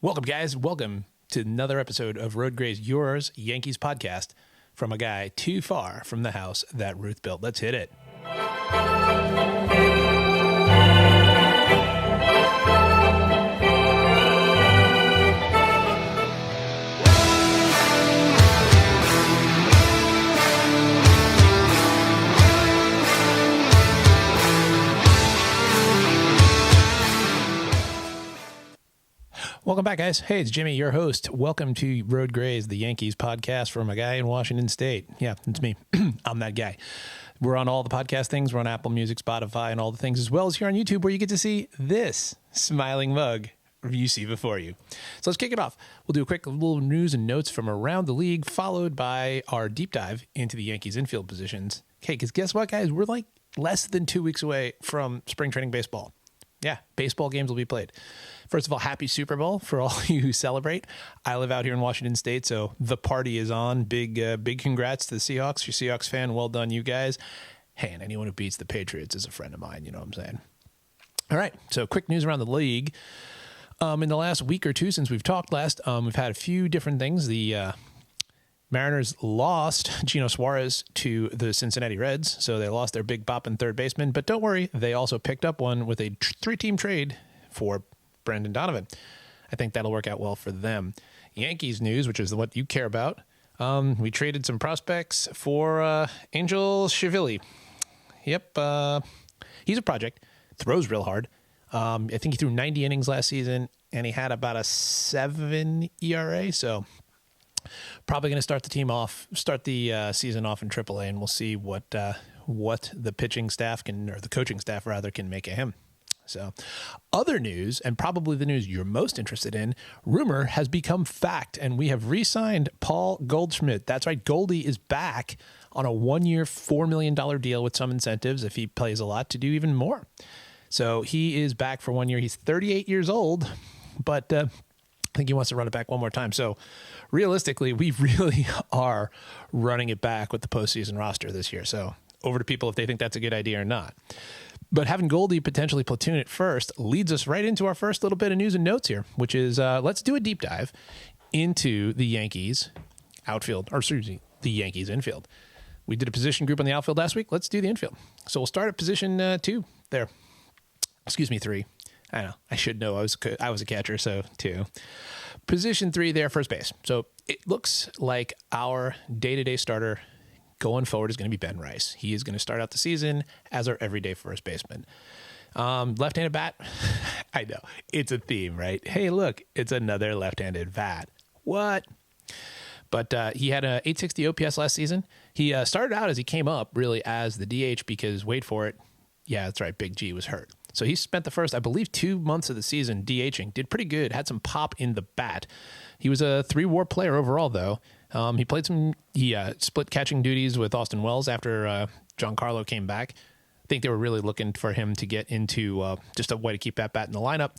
Welcome, guys. Welcome to another episode of Road Grays, yours Yankees podcast from a guy too far from the house that Ruth built. Let's hit it. Welcome back, guys. Hey, it's Jimmy, your host. Welcome to Road Grays, the Yankees podcast from a guy in Washington State. Yeah, it's me. I'm that guy. We're on all the podcast things. We're on Apple Music, Spotify, and all the things, as well as here on YouTube, where you get to see this smiling mug you see before you. So let's kick it off. We'll do a quick little news and notes from around the league, followed by our deep dive into the Yankees infield positions. Okay, because guess what, guys? We're like less than 2 weeks away from spring training baseball. Yeah, baseball games will be played. First of all, happy Super Bowl for all you who celebrate. I live out here in Washington State, so the party is on. Big congrats to the Seahawks. If you're a Seahawks fan, well done, you guys. Hey, and anyone who beats the Patriots is a friend of mine, you know what I'm saying? All right, so quick news around the league. In the last week or two since we've talked last, we've had a few different things. The Mariners lost Gino Suarez to the Cincinnati Reds, so they lost their big bopping third baseman. But don't worry, they also picked up one with a three-team trade for Brendan Donovan. I think that'll work out well for them. Yankees news, which is what you care about. We traded some prospects for Angel Shivili. Yep, he's a project. Throws real hard. I think he threw 90 innings last season, and he had about a 7 ERA. So probably going to start the season off in AAA, and we'll see what the pitching staff or the coaching staff rather, can make of him. So, other news, and probably the news you're most interested in, rumor has become fact, and we have re-signed Paul Goldschmidt. That's right, Goldie is back on a 1-year, $4 million deal with some incentives if he plays a lot to do even more. So he is back for 1 year. He's 38 years old, but I think he wants to run it back one more time. So realistically, we really are running it back with the postseason roster this year. So over to people if they think that's a good idea or not. But having Goldie potentially platoon it first leads us right into our first little bit of news and notes here, which is let's do a deep dive into the Yankees outfield, or excuse me, the Yankees infield. We did a position group on the outfield last week. Let's do the infield. So we'll start at position 2 there. Excuse me, 3. I know. I should know. I was a catcher, so 2. Position 3 there, first base. So it looks like our day-to-day starter going forward is going to be Ben Rice. He is going to start out the season as our everyday first baseman. Left-handed bat. I know. It's a theme, right? Hey, look, it's another left-handed bat. What? But he had a 860 OPS last season. He started out as he came up really as the DH because, wait for it, yeah, that's right, Big G was hurt. So he spent the first, I believe, 2 months of the season DHing. Did pretty good. Had some pop in the bat. He was a 3-WAR player overall, though. He split catching duties with Austin Wells after Giancarlo came back. I think they were really looking for him to get into just a way to keep that bat in the lineup.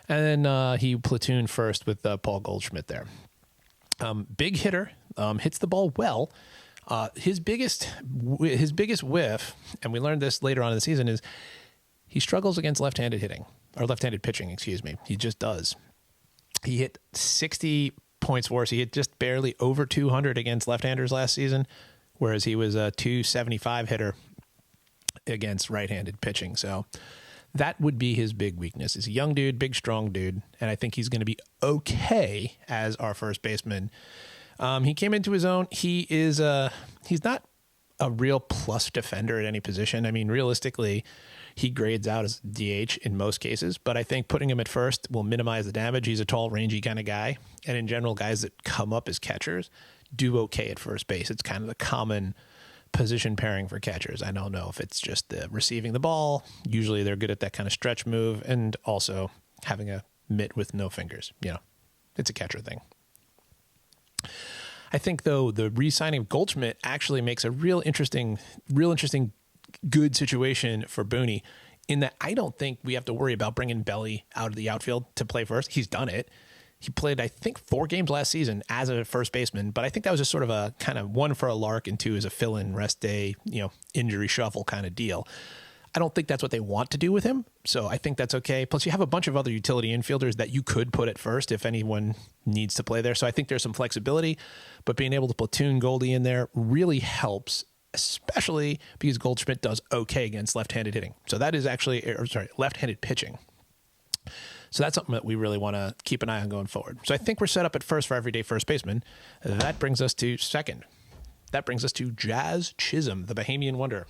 And then he platooned first with Paul Goldschmidt there. Big hitter, hits the ball well. His biggest whiff, and we learned this later on in the season, is he struggles against left-handed hitting, or left-handed pitching, excuse me. He just does. He hit 60 points worse. He hit just barely over 200 against left-handers last season, whereas he was a 275 hitter against right-handed pitching. So that would be his big weakness. He's a young dude, big, strong dude, and I think he's going to be okay as our first baseman. He came into his own. He's not a real plus defender at any position. I mean, realistically, he grades out as DH in most cases, but I think putting him at first will minimize the damage. He's a tall, rangy kind of guy. And in general, guys that come up as catchers do okay at first base. It's kind of the common position pairing for catchers. I don't know if it's just the receiving the ball. Usually they're good at that kind of stretch move and also having a mitt with no fingers. You know, it's a catcher thing. I think, though, the re-signing of Goldschmidt actually makes a real interesting good situation for Booney, in that I don't think we have to worry about bringing Belly out of the outfield to play first. He's done it. He played, I think, 4 games last season as a first baseman, but I think that was just sort of a kind of 1 for a lark and 2 as a fill-in rest day, injury shuffle kind of deal. I don't think that's what they want to do with him. So I think that's okay. Plus, you have a bunch of other utility infielders that you could put at first if anyone needs to play there. So I think there's some flexibility, but being able to platoon Goldie in there really helps, especially because Goldschmidt does okay against left-handed hitting. So that is actually, left-handed pitching. So that's something that we really want to keep an eye on going forward. So I think we're set up at first for everyday first baseman. That brings us to second. That brings us to Jazz Chisholm, the Bahamian wonder.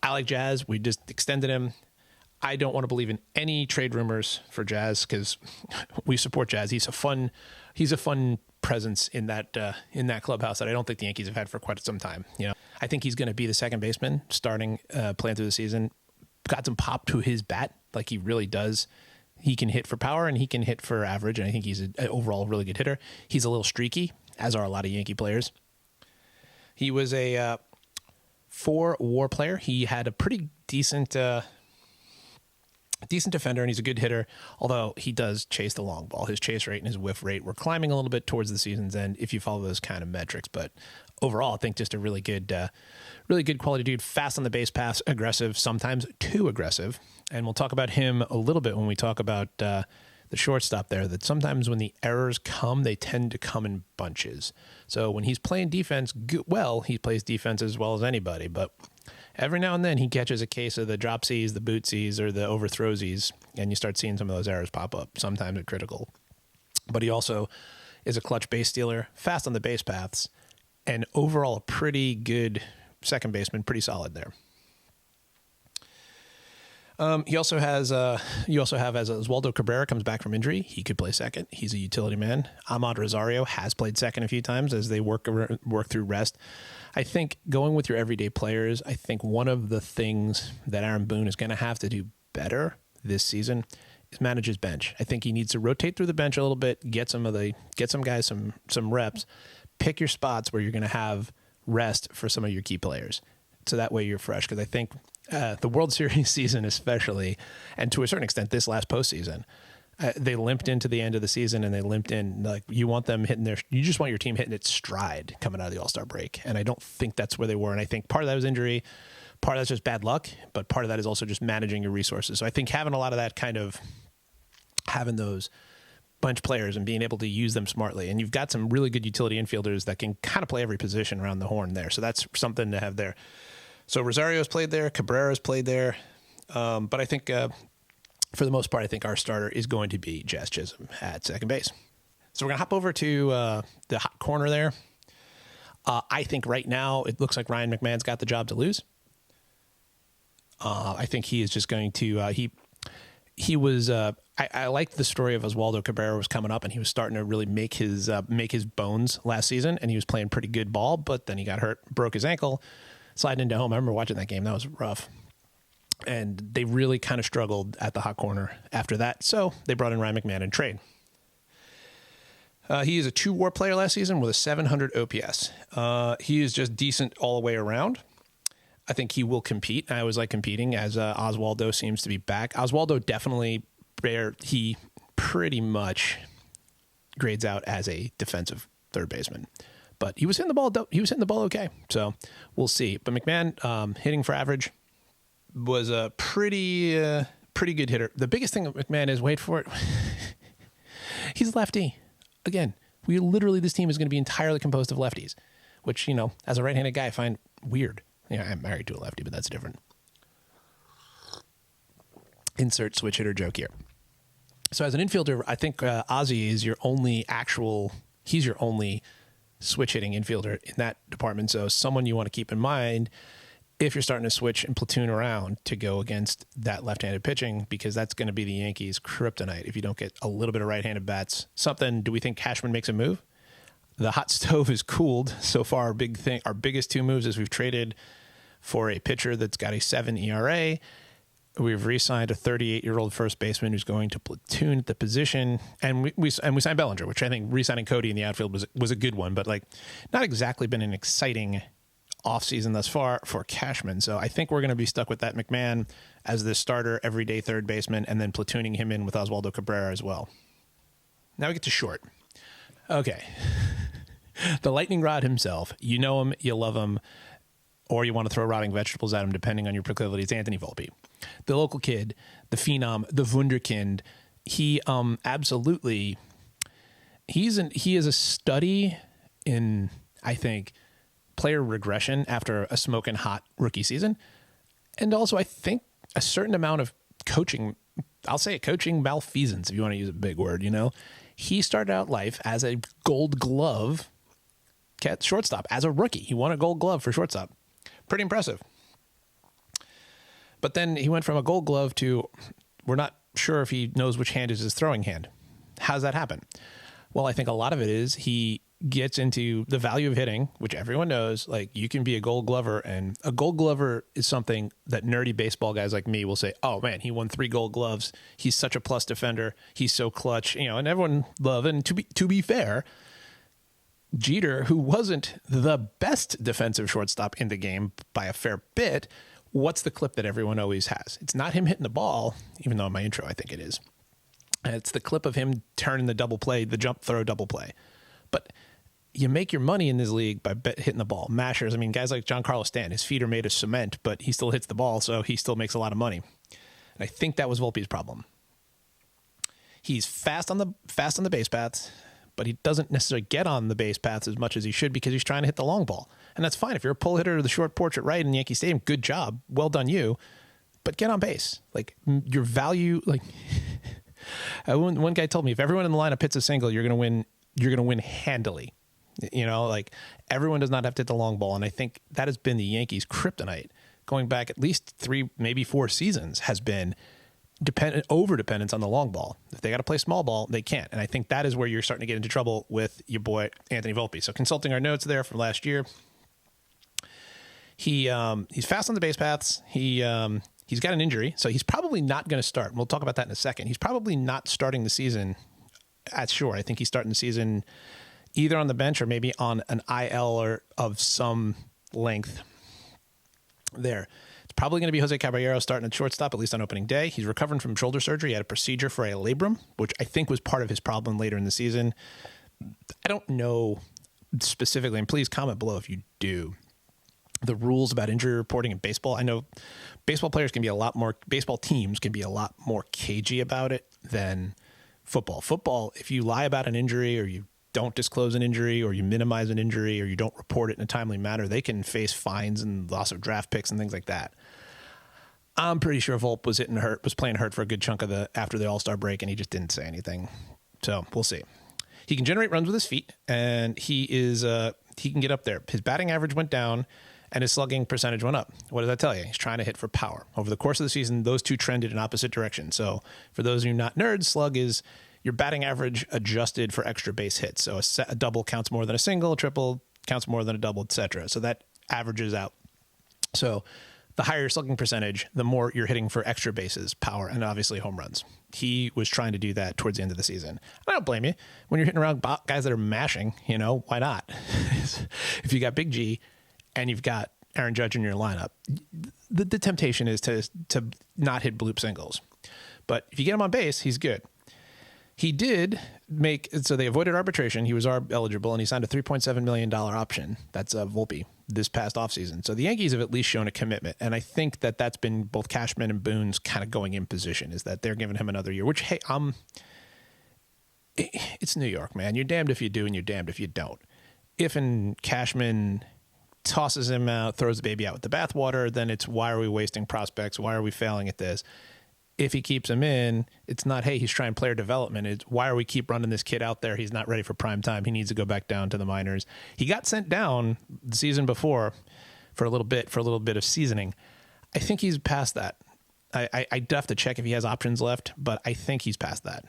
I like Jazz. We just extended him. I don't want to believe in any trade rumors for Jazz because we support Jazz. He's a fun presence in that clubhouse that I don't think the Yankees have had for quite some time. You know, I think he's going to be the second baseman starting playing through the season. Got some pop to his bat, like he really does. He can hit for power and he can hit for average, and I think he's an overall really good hitter. He's a little streaky, as are a lot of Yankee players. He was a 4-WAR player. He had a pretty decent defender, and he's a good hitter, although he does chase the long ball. His chase rate and his whiff rate were climbing a little bit towards the season's end if you follow those kind of metrics. But overall, I think just a really good quality dude, fast on the base paths, aggressive, sometimes too aggressive. And we'll talk about him a little bit when we talk about the shortstop there, that sometimes when the errors come, they tend to come in bunches. So when he's playing defense well, he plays defense as well as anybody, but every now and then he catches a case of the dropsies, the bootsies, or the overthrowsies, and you start seeing some of those errors pop up. Sometimes they're critical. But he also is a clutch base stealer, fast on the base paths, and overall a pretty good second baseman, pretty solid there. You also have as Oswaldo Cabrera comes back from injury, he could play second. He's a utility man. Ahmad Rosario has played second a few times as they work through rest. I think going with your everyday players, I think one of the things that Aaron Boone is going to have to do better this season is manage his bench. I think he needs to rotate through the bench a little bit, get some guys some reps, pick your spots where you're going to have rest for some of your key players. So that way you're fresh. Because I think the World Series season especially, and to a certain extent this last postseason, they limped into the end of the season, and they limped in, like, you just want your team hitting its stride coming out of the All-Star break. And I don't think that's where they were. And I think part of that was injury, part of that's just bad luck, but part of that is also just managing your resources. So I think having a lot of that kind of having those bunch players and being able to use them smartly. And you've got some really good utility infielders that can kind of play every position around the horn there. So that's something to have there. So Rosario's played there, Cabrera's played there. But I think for the most part, I think our starter is going to be Jazz Chisholm at second base. So we're going to hop over to the hot corner there. I think right now it looks like Ryan McMahon's got the job to lose. I think he is just going to he was I liked the story of Oswaldo Cabrera was coming up, and he was starting to really make his bones last season, and he was playing pretty good ball, but then he got hurt, broke his ankle, sliding into home. I remember watching that game. That was rough. And they really kind of struggled at the hot corner after that. So they brought in Ryan McMahon in trade. He is a 2-WAR player last season with a 700 OPS. He is just decent all the way around. I think he will compete. I always like competing, as Oswaldo seems to be back. Oswaldo definitely, he pretty much grades out as a defensive third baseman. But he was hitting the ball okay. So we'll see. But McMahon, hitting for average, was a pretty good hitter. The biggest thing with McMahon is, wait for it, he's lefty. Again, this team is going to be entirely composed of lefties, which, as a right-handed guy, I find weird. I'm married to a lefty, but that's different. Insert switch hitter joke here. So as an infielder, I think Ozzy is your only switch hitting infielder in that department. So someone you want to keep in mind if you're starting to switch and platoon around to go against that left-handed pitching, because that's going to be the Yankees' kryptonite if you don't get a little bit of right-handed bats. Do we think Cashman makes a move? The hot stove is cooled. So far, our biggest 2 moves is we've traded for a pitcher that's got a 7 ERA. We've re-signed a 38-year-old first baseman who's going to platoon at the position, and we signed Bellinger, which I think re-signing Cody in the outfield was a good one, but not exactly been an exciting offseason thus far for Cashman. So I think we're going to be stuck with that McMahon as the starter, everyday third baseman, and then platooning him in with Oswaldo Cabrera as well. Now we get to short. Okay. The lightning rod himself. You know him, you love him. or you want to throw rotting vegetables at him, depending on your proclivities. Anthony Volpe, the local kid, the phenom, the wunderkind. He absolutely, he is a study in, I think, player regression after a smoking hot rookie season. And also, I think a certain amount of coaching, I'll say coaching malfeasance, if you want to use a big word, He started out life as a Gold Glove shortstop, as a rookie. He won a Gold Glove for shortstop. Pretty impressive. But then he went from a Gold Glove to, we're not sure if he knows which hand is his throwing hand. How does that happen? Well, I think a lot of it is he gets into the value of hitting, which everyone knows. Like, you can be a Gold Glover, and a Gold Glover is something that nerdy baseball guys like me will say, oh man, he won 3 Gold Gloves. He's such a plus defender. He's so clutch, and everyone love. And to be fair, Jeter, who wasn't the best defensive shortstop in the game by a fair bit, what's the clip that everyone always has? It's not him hitting the ball, even though in my intro I think it is. It's the clip of him turning the double play, the jump throw double play. But you make your money in this league by hitting the ball. Mashers, I mean, guys like Giancarlo Stanton, his feet are made of cement, but he still hits the ball, so he still makes a lot of money. And I think that was Volpe's problem. He's fast on the base paths, but he doesn't necessarily get on the base paths as much as he should because he's trying to hit the long ball. And that's fine. If you're a pull hitter to the short porch at right in Yankee Stadium, good job. Well done you. But get on base. Like, your value, like one guy told me, if everyone in the lineup hits a single, you're going to win. You're going to win handily. Like, everyone does not have to hit the long ball. And I think that has been the Yankees' kryptonite going back at least 3, maybe 4 seasons, has been over-dependence on the long ball. If they got to play small ball, they can't. And I think that is where you're starting to get into trouble with your boy, Anthony Volpe. So consulting our notes there from last year, he's fast on the base paths. He's got an injury, so he's probably not going to start. We'll talk about that in a second. He's probably not starting the season at short. I think he's starting the season either on the bench or maybe on an IL or of some length there. It's probably going to be Jose Caballero starting at shortstop, at least on opening day. He's recovering from shoulder surgery. He had a procedure for a labrum, which I think was part of his problem later in the season. I don't know specifically, and please comment below if you do, the rules about injury reporting in baseball. I know baseball teams can be a lot more cagey about it than football. Football, if you lie about an injury or you don't disclose an injury or you minimize an injury or you don't report it in a timely manner, they can face fines and loss of draft picks and things like that. I'm pretty sure Volpe was playing hurt for a good chunk of after the All-Star break, and he just didn't say anything. So we'll see. He can generate runs with his feet, and he can get up there. His batting average went down, and his slugging percentage went up. What does that tell you? He's trying to hit for power. Over the course of the season, those two trended in opposite directions. So for those of you not nerds, slug is your batting average adjusted for extra base hits. So a double counts more than a single, a triple counts more than a double, etc. So that averages out. So the higher your slugging percentage, the more you're hitting for extra bases, power, and obviously home runs. He was trying to do that towards the end of the season. I don't blame you. When you're hitting around guys that are mashing, why not? If you got Big G and you've got Aaron Judge in your lineup, the temptation is to not hit bloop singles. But if you get him on base, he's good. He did so they avoided arbitration. He was ARB eligible, and he signed a $3.7 million option. That's Volpe this past offseason. So the Yankees have at least shown a commitment. And I think that that's been both Cashman and Boone's kind of going in position, is that they're giving him another year, which, hey, it's New York, man. You're damned if you do and you're damned if you don't. If Cashman tosses him out, throws the baby out with the bathwater, then it's, why are we wasting prospects? Why are we failing at this? If he keeps him in, it's not, hey, he's trying player development. It's, why are we keep running this kid out there? He's not ready for prime time. He needs to go back down to the minors. He got sent down the season before for a little bit of seasoning. I think he's past that. I do have to check if he has options left, but I think he's past that.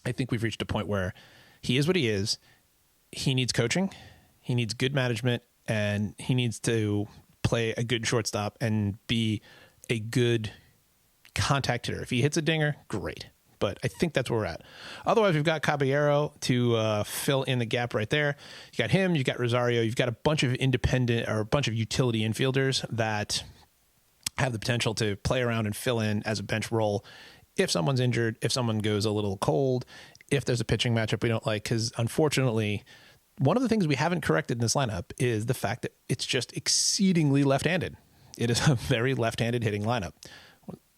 I think we've reached a point where he is what he is. He needs coaching. He needs good management, and he needs to play a good shortstop and be a good contact hitter. If he hits a dinger, great. But I think that's where we're at. Otherwise, we've got Caballero to fill in the gap right there. You got him, you got Rosario, you've got a bunch of independent or a bunch of utility infielders that have the potential to play around and fill in as a bench role if someone's injured, if someone goes a little cold, if there's a pitching matchup we don't like. Because unfortunately, one of the things we haven't corrected in this lineup is the fact that it's just exceedingly left-handed. It is a very left-handed hitting lineup.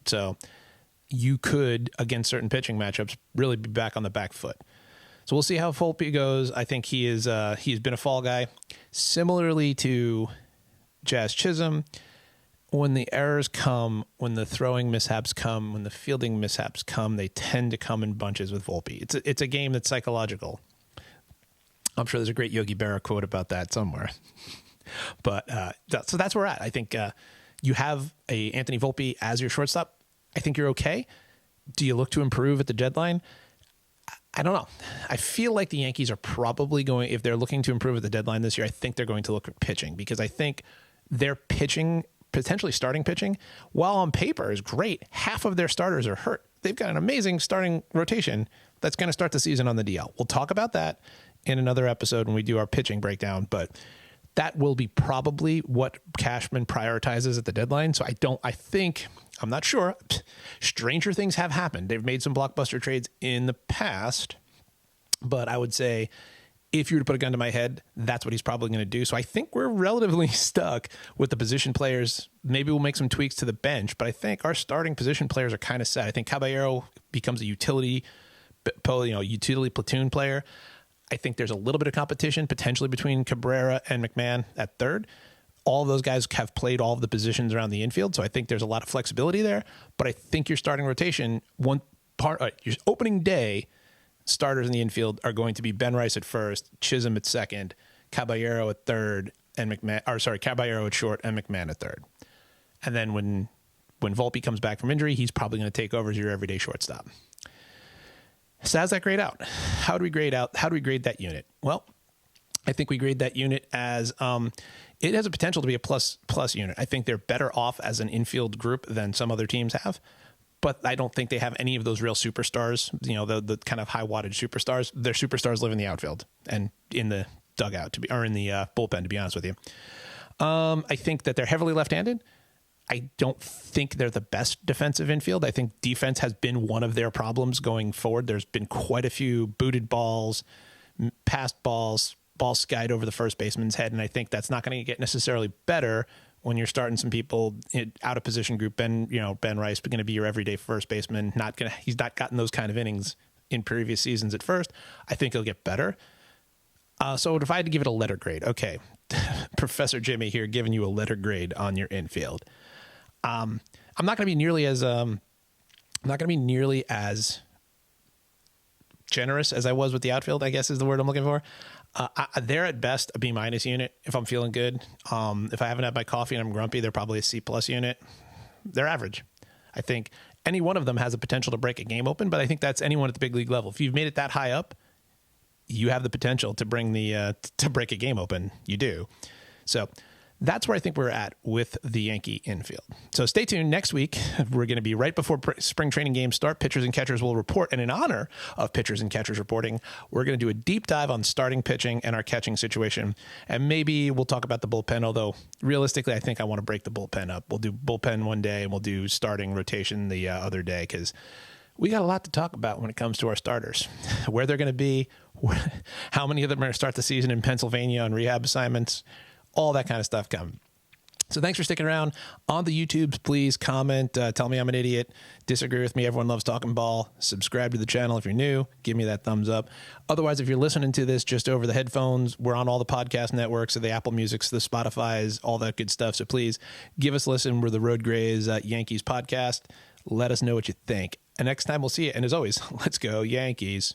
So you could, against certain pitching matchups, really be back on the back foot. So we'll see how Volpe goes. I think he's been a fall guy. Similarly to Jazz Chisholm, when the errors come, when the throwing mishaps come, when the fielding mishaps come, they tend to come in bunches with Volpe. It's a game that's psychological. I'm sure there's a great Yogi Berra quote about that somewhere. But so that's where we're at. I think you have a Anthony Volpe as your shortstop. I think you're okay. Do you look to improve at the deadline? I don't know. I feel like the Yankees are probably going, if they're looking to improve at the deadline this year, I think they're going to look at pitching, because I think their pitching, potentially starting pitching, while on paper is great, half of their starters are hurt. They've got an amazing starting rotation that's going to start the season on the DL. We'll talk about that in another episode when we do our pitching breakdown, but that will be probably what Cashman prioritizes at the deadline. So I'm not sure. Stranger things have happened. They've made some blockbuster trades in the past, but I would say if you were to put a gun to my head, that's what he's probably going to do. So I think we're relatively stuck with the position players. Maybe we'll make some tweaks to the bench, but I think our starting position players are kind of set. I think Caballero becomes a utility platoon player. I think there's a little bit of competition potentially between Cabrera and McMahon at third. All of those guys have played all of the positions around the infield, so I think there's a lot of flexibility there. But I think your starting rotation, your opening day starters in the infield are going to be Ben Rice at first, Chisholm at second, Caballero at third, and Caballero at short and McMahon at third. And then when Volpe comes back from injury, he's probably going to take over as your everyday shortstop. So how's that grade out? How do we grade that unit? Well, I think we grade that unit as it has a potential to be a plus unit. I think they're better off as an infield group than some other teams have, but I don't think they have any of those real superstars, the kind of high wattage superstars. Their superstars live in the outfield and in the dugout or in the bullpen, to be honest with you. I think that they're heavily left-handed. I don't think they're the best defensive infield. I think defense has been one of their problems going forward. There's been quite a few booted balls, passed balls skied over the first baseman's head, and I think that's not going to get necessarily better when you're starting some people out of position group. Ben Rice going to be your everyday first baseman. He's not gotten those kind of innings in previous seasons at first. I think he'll get better. So if I had to give it a letter grade, okay, Professor Jimmy here giving you a letter grade on your infield. I'm not going to be nearly as generous as I was with the outfield, I guess is the word I'm looking for. They're at best a B- unit if I'm feeling good. If I haven't had my coffee and I'm grumpy, they're probably a C+ unit. They're average. I think any one of them has the potential to break a game open, but I think that's anyone at the big league level. If you've made it that high up, you have the potential to bring to break a game open. You do. So that's where I think we're at with the Yankee infield. So stay tuned. Next week, we're going to be right before spring training games start. Pitchers and catchers will report. And in honor of pitchers and catchers reporting, we're going to do a deep dive on starting pitching and our catching situation. And maybe we'll talk about the bullpen, although realistically, I think I want to break the bullpen up. We'll do bullpen one day and we'll do starting rotation the other day, because we got a lot to talk about when it comes to our starters, where they're going to be, how many of them are going to start the season in Pennsylvania on rehab assignments, all that kind of stuff coming. So thanks for sticking around. On the YouTubes, please comment, tell me I'm an idiot, disagree with me. Everyone loves talking ball. Subscribe to the channel if you're new. Give me that thumbs up. Otherwise, if you're listening to this just over the headphones, we're on all the podcast networks, so the Apple Musics, the Spotifys, all that good stuff. So please give us a listen. We're the Road Grays Yankees podcast. Let us know what you think. And next time we'll see you. And as always, let's go Yankees.